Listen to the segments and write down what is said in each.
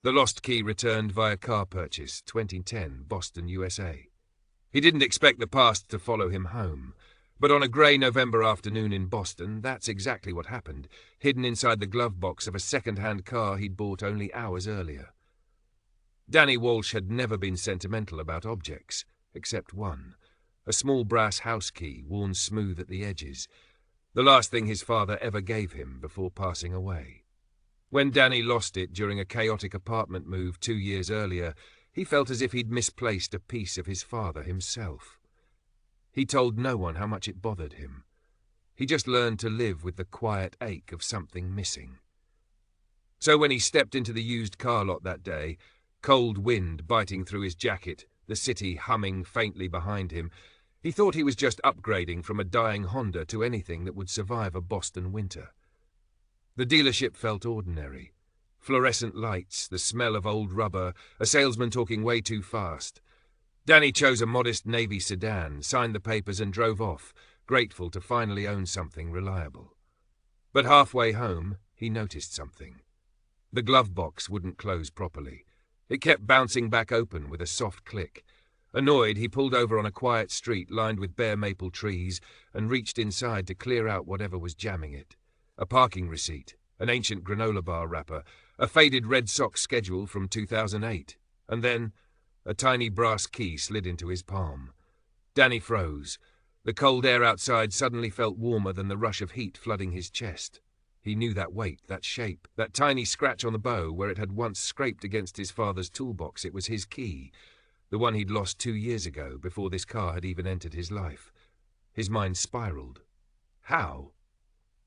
The lost key returned via car purchase, 2010, Boston, USA. He didn't expect the past to follow him home. But on a grey November afternoon in Boston, that's exactly what happened, hidden inside the glove box of a second-hand car he'd bought only hours earlier. Danny Walsh had never been sentimental about objects, except one, a small brass house key worn smooth at the edges, the last thing his father ever gave him before passing away. When Danny lost it during a chaotic apartment move 2 years earlier, he felt as if he'd misplaced a piece of his father himself. He told no one how much it bothered him. He just learned to live with the quiet ache of something missing. So when he stepped into the used car lot that day, cold wind biting through his jacket, the city humming faintly behind him, he thought he was just upgrading from a dying Honda to anything that would survive a Boston winter. The dealership felt ordinary. Fluorescent lights, the smell of old rubber, a salesman talking way too fast. Danny chose a modest Navy sedan, signed the papers and drove off, grateful to finally own something reliable. But halfway home, he noticed something. The glove box wouldn't close properly. It kept bouncing back open with a soft click. Annoyed, he pulled over on a quiet street lined with bare maple trees and reached inside to clear out whatever was jamming it. A parking receipt, an ancient granola bar wrapper, a faded Red Sox schedule from 2008, and then a tiny brass key slid into his palm. Danny froze. The cold air outside suddenly felt warmer than the rush of heat flooding his chest. He knew that weight, that shape, that tiny scratch on the bow where it had once scraped against his father's toolbox. It was his key, the one he'd lost 2 years ago, before this car had even entered his life. His mind spiraled. How?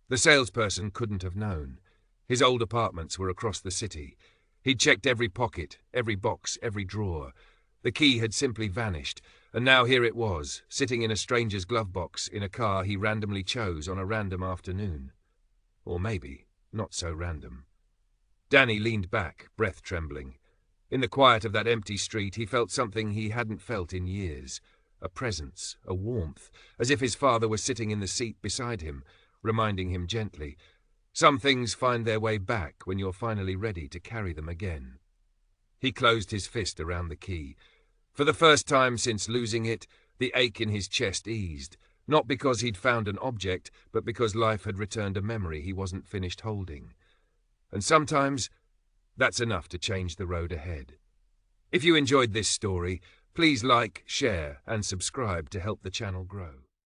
The salesperson couldn't have known. His old apartments were across the city. He'd checked every pocket, every box, every drawer. The key had simply vanished, and now here it was, sitting in a stranger's glove box in a car he randomly chose on a random afternoon. Or maybe not so random. Danny leaned back, breath trembling. In the quiet of that empty street, he felt something he hadn't felt in years. A presence, a warmth, as if his father were sitting in the seat beside him, reminding him gently, "Some things find their way back when you're finally ready to carry them again." He closed his fist around the key. For the first time since losing it, the ache in his chest eased, not because he'd found an object, but because life had returned a memory he wasn't finished holding. And sometimes that's enough to change the road ahead. If you enjoyed this story, please like, share, and subscribe to help the channel grow.